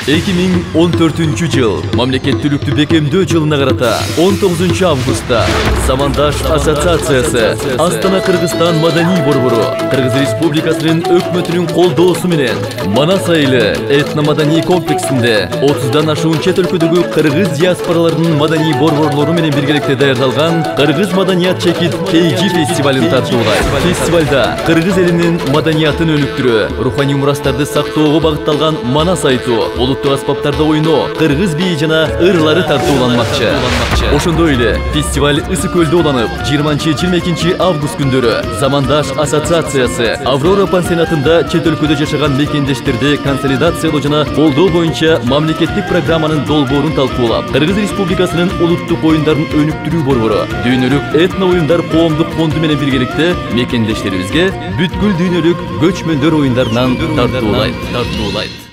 2014-yıl Mamleketçilikti bekemdөө жылына карата 19 августта Замандаш ассоциациясы Астана Кыргызстан маданий борбору Кыргыз Республикасынын өкмөтүнүн колдоосу менен Манас айылы этно-маданий комплексинде 30дан ашуун чет өлкөдөгү кыргыз диаспораларынын маданий борборлору менен биргеликте даярдалган Кыргыз маданият чекит KG фестивалын тартуулайт. Фестивалда кыргыз элинин маданиятын өнүктүрүү, руханий мурастарды сактоого багытталган Манас айтуу, улуттук аспаптарда ойноо, кыргыз бии жана ырлары тартууланмакчы. Ошондой эле фестиваль Ысык көлдө уланып, 20-22 август күндөрү Замандаш ассоциациясы Аврора пансионатында чет өлкөдө жашаган мекендештерди консолидациялоо жана колдоо боюнча мамлекеттик программанын долбоорун талкуулап, Кыргыз Республикасынын улуттук оюндарын өнүктүрүү борбору дүйнөлүк этно оюндар коомдук фонду менен биргеликте мекендештерибизге бүткүл дүйнөлүк көчмөндөр оюндарынан тартуулайт.